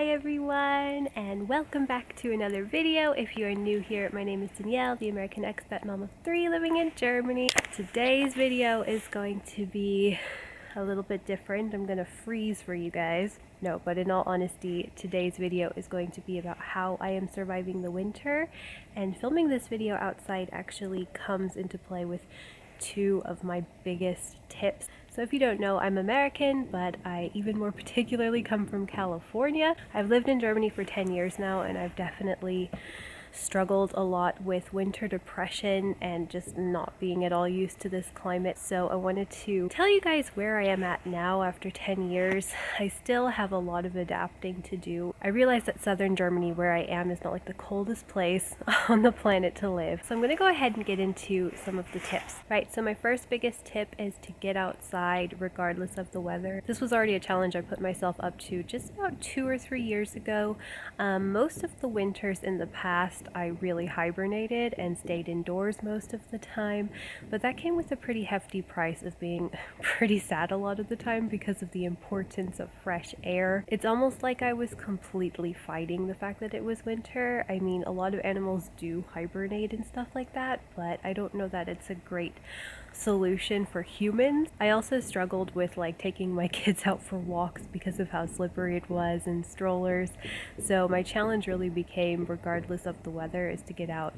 Hi everyone, and welcome back to another video. If you are new here, my name is Danielle, the American expat mom of 3 living in Germany. Today's video is going to be a little bit different. I'm gonna freeze for you guys. No, but in all honesty, today's video is going to be about how I am surviving the winter, and filming this video outside actually comes into play with two of my biggest tips. So if you don't know, I'm American, but I even more particularly come from California. I've lived in Germany for 10 years now, and I've definitely struggled a lot with winter depression and just not being at all used to this climate. So I wanted to tell you guys where I am at now after 10 years. I still have a lot of adapting to do. I realize that southern Germany, where I am, is not like the coldest place on the planet to live. So I'm going to go ahead and get into some of the tips. Right, so my first biggest tip is to get outside regardless of the weather. This was already a challenge I put myself up to just about 2 or 3 years ago. Most of the winters in the past I really hibernated and stayed indoors most of the time, but that came with a pretty hefty price of being pretty sad a lot of the time because of the importance of fresh air. It's almost like I was completely fighting the fact that it was winter. I mean, a lot of animals do hibernate and stuff like that, but I don't know that it's a great solution for humans. I also struggled with like taking my kids out for walks because of how slippery it was in strollers. So my challenge really became, regardless of the weather, is to get out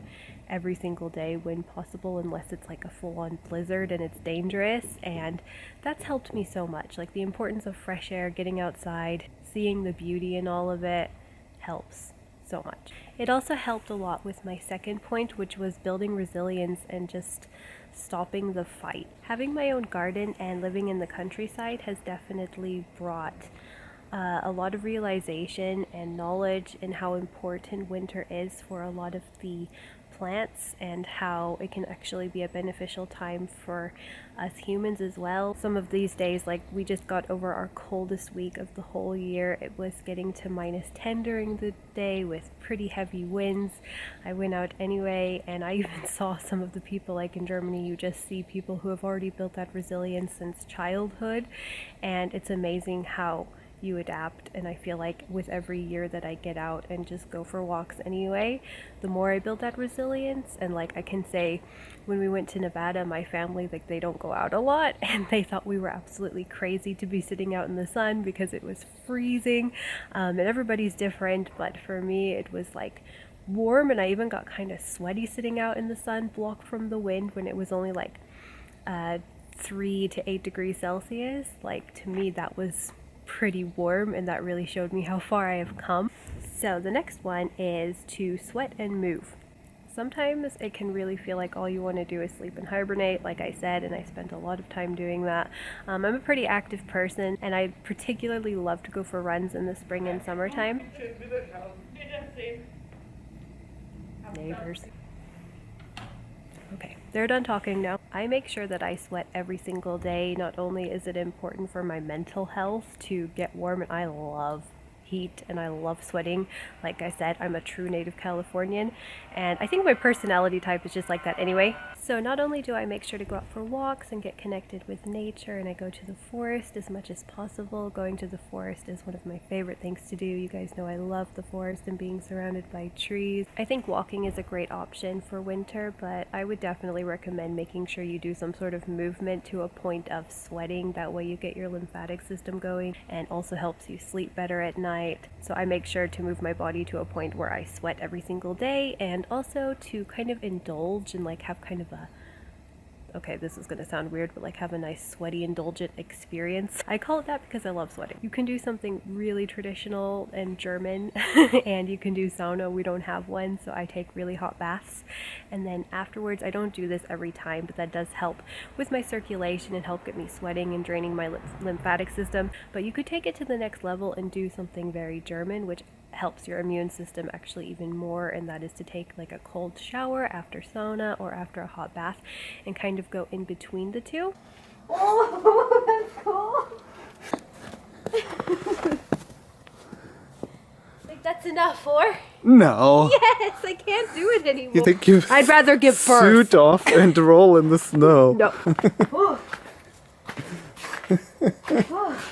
every single day when possible, unless it's like a full-on blizzard and it's dangerous. And that's helped me so much. Like the importance of fresh air, getting outside, seeing the beauty in all of it helps so much. It also helped a lot with my second point, which was building resilience and just stopping the fight. Having my own garden and living in the countryside has definitely brought a lot of realization and knowledge in how important winter is for a lot of the plants and how it can actually be a beneficial time for us humans as well. Some of these days, like we just got over our coldest week of the whole year. It was getting to -10 during the day with pretty heavy winds. I went out anyway, and I even saw some of the people, like in Germany, you just see people who have already built that resilience since childhood, and it's amazing how you adapt. And I feel like with every year that I get out and just go for walks anyway, the more I build that resilience. And like I can say, when we went to Nevada, my family, like they don't go out a lot, and they thought we were absolutely crazy to be sitting out in the sun because it was freezing, and everybody's different, but for me it was like warm, and I even got kind of sweaty sitting out in the sun, blocked from the wind, when it was only like 3 to 8 degrees Celsius. Like to me that was pretty warm, and that really showed me how far I have come. So the next one is to sweat and move. Sometimes it can really feel like all you want to do is sleep and hibernate, like I said, and I spent a lot of time doing that. I'm a pretty active person, and I particularly love to go for runs in the spring and summertime. Neighbors. Okay, they're done talking now. I make sure that I sweat every single day. Not only is it important for my mental health to get warm, and I love heat and I love sweating. Like I said, I'm a true native Californian, and I think my personality type is just like that anyway. So not only do I make sure to go out for walks and get connected with nature, and I go to the forest as much as possible. Going to the forest is one of my favorite things to do. You guys know I love the forest and being surrounded by trees. I think walking is a great option for winter, but I would definitely recommend making sure you do some sort of movement to a point of sweating. That way you get your lymphatic system going, and also helps you sleep better at night. So I make sure to move my body to a point where I sweat every single day, and also to kind of indulge and like have kind of okay, this is going to sound weird, but like have a nice sweaty indulgent experience. I call it that because I love sweating. You can do something really traditional and German and you can do sauna. We don't have one, so I take really hot baths, and then afterwards, I don't do this every time, but that does help with my circulation and help get me sweating and draining my lymphatic system. But you could take it to the next level and do something very German, which helps your immune system actually even more, and that is to take like a cold shower after sauna or after a hot bath and kind of go in between the two. Oh, that's cool. Like that's enough, or? No. Yes, I can't do it anymore. You think you I'd rather give birth. suit off and roll in the snow? No. Oh,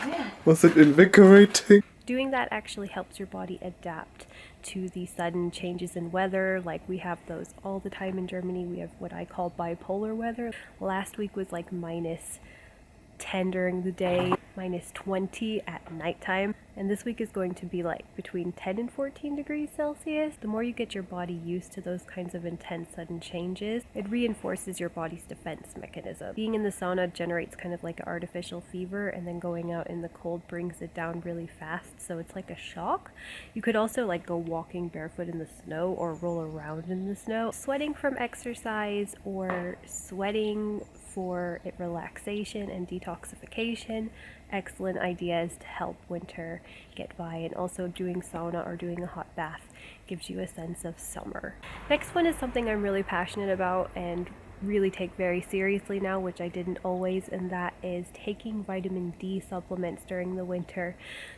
man. Was it invigorating? Doing that actually helps your body adapt to the sudden changes in weather. Like we have those all the time in Germany. We have what I call bipolar weather. Last week was like -10 during the day, -20 at nighttime, and this week is going to be like between 10 and 14 degrees Celsius. The more you get your body used to those kinds of intense sudden changes, it reinforces your body's defense mechanism. Being in the sauna generates kind of like an artificial fever, and then going out in the cold brings it down really fast, so it's like a shock. You could also like go walking barefoot in the snow or roll around in the snow. Sweating from exercise or sweating for relaxation and detoxification, excellent ideas to help winter get by. And also doing sauna or doing a hot bath gives you a sense of summer. Next one is something I'm really passionate about and really take very seriously now, which I didn't always, and that is taking vitamin D supplements during the winter.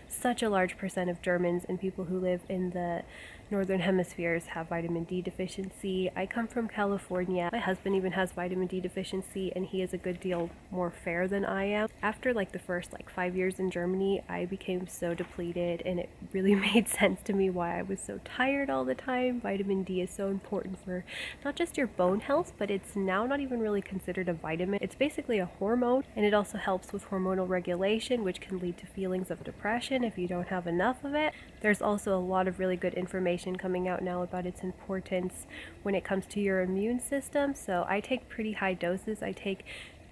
Such a large percent of Germans and people who live in the northern hemispheres have vitamin D deficiency. I come from California. My husband even has vitamin D deficiency, and he is a good deal more fair than I am. After like the first 5 years in Germany, I became so depleted, and it really made sense to me why I was so tired all the time. Vitamin D is so important for not just your bone health, but it's now not even really considered a vitamin. It's basically a hormone, and it also helps with hormonal regulation, which can lead to feelings of depression if you don't have enough of it. There's also a lot of really good information coming out now about its importance when it comes to your immune system. So I take pretty high doses. I take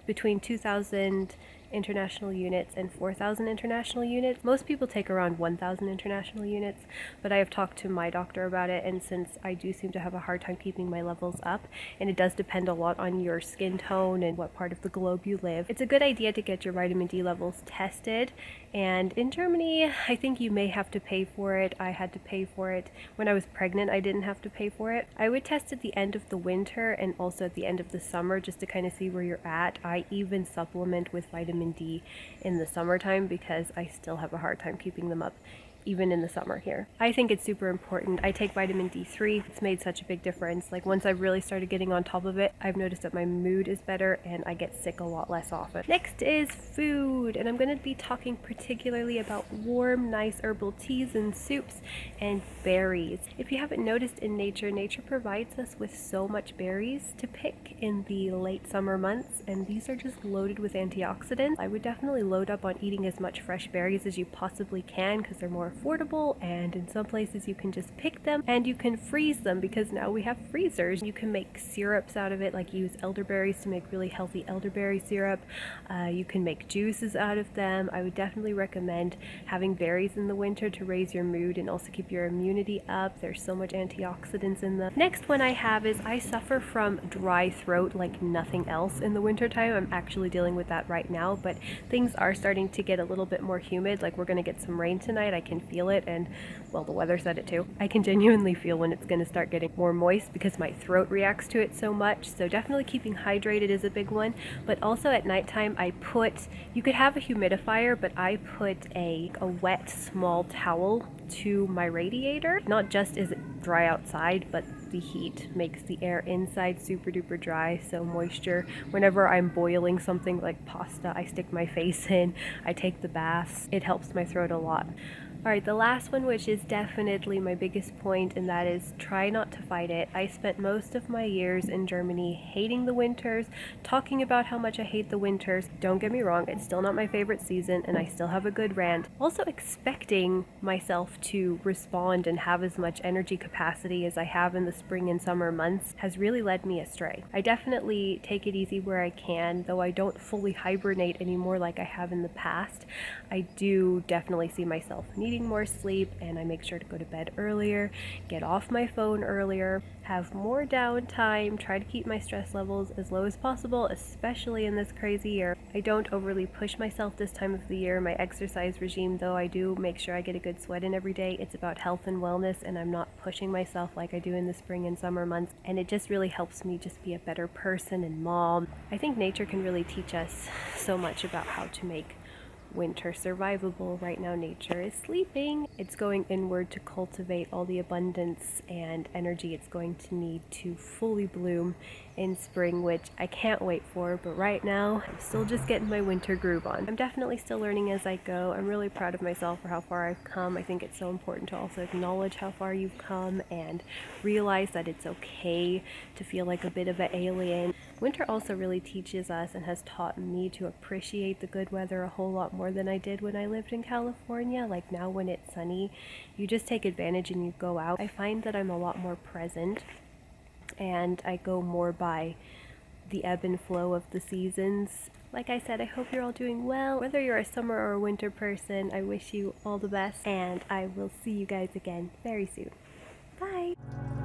between 2,000 international units and 4,000 international units. Most people take around 1,000 international units, but I have talked to my doctor about it, and since I do seem to have a hard time keeping my levels up, and it does depend a lot on your skin tone and what part of the globe you live, it's a good idea to get your vitamin D levels tested. And in Germany, I think you may have to pay for it. I had to pay for it. When I was pregnant, I didn't have to pay for it. I would test at the end of the winter and also at the end of the summer just to kind of see where you're at. I even supplement with vitamin D in the summertime because I still have a hard time keeping them up even in the summer here. I think it's super important. I take vitamin D3. It's made such a big difference. Like once I've really started getting on top of it, I've noticed that my mood is better and I get sick a lot less often. Next is food, and I'm going to be talking particularly about warm, nice herbal teas and soups and berries. If you haven't noticed in nature, nature provides us with so much berries to pick in the late summer months, and these are just loaded with antioxidants. I would definitely load up on eating as much fresh berries as you possibly can because they're more affordable, and in some places you can just pick them and you can freeze them because now we have freezers. You can make syrups out of it, like use elderberries to make really healthy elderberry syrup. You can make juices out of them. I would definitely recommend having berries in the winter to raise your mood and also keep your immunity up. There's so much antioxidants in them. Next one I have is I suffer from dry throat like nothing else in the wintertime. I'm actually dealing with that right now, but things are starting to get a little bit more humid. Like we're going to get some rain tonight. I can feel it, and well, the weather said it too. I can genuinely feel when it's going to start getting more moist because my throat reacts to it so much. So definitely keeping hydrated is a big one, but also at nighttime you could have a humidifier, but I put a wet small towel to my radiator. Not just is it dry outside, but the heat makes the air inside super duper dry, so moisture. Whenever I'm boiling something like pasta, I stick my face in, I take the baths. It helps my throat a lot. Alright, the last one, which is definitely my biggest point, and that is try not to fight it. I spent most of my years in Germany hating the winters, talking about how much I hate the winters. Don't get me wrong, it's still not my favorite season, and I still have a good rant. Also expecting myself to respond and have as much energy capacity as I have in the spring and summer months has really led me astray. I definitely take it easy where I can, though I don't fully hibernate anymore like I have in the past. I do definitely see myself needing more sleep, and I make sure to go to bed earlier, get off my phone earlier, have more downtime, try to keep my stress levels as low as possible, especially in this crazy year. I don't overly push myself this time of the year. My exercise regime, though, I do make sure I get a good sweat in every day. It's about health and wellness, and I'm not pushing myself like I do in the spring and summer months, and it just really helps me just be a better person and mom. I think nature can really teach us so much about how to make winter survivable. Right now nature is sleeping. It's going inward to cultivate all the abundance and energy it's going to need to fully bloom in spring, which I can't wait for, but right now I'm still just getting my winter groove on. I'm definitely still learning as I go. I'm really proud of myself for how far I've come. I think it's so important to also acknowledge how far you've come and realize that it's okay to feel like a bit of an alien. Winter also really teaches us and has taught me to appreciate the good weather a whole lot more than I did when I lived in California. Like now when it's sunny, you just take advantage and you go out. I find that I'm a lot more present and I go more by the ebb and flow of the seasons. Like I said, I hope you're all doing well. Whether you're a summer or a winter person, I wish you all the best, and I will see you guys again very soon. Bye!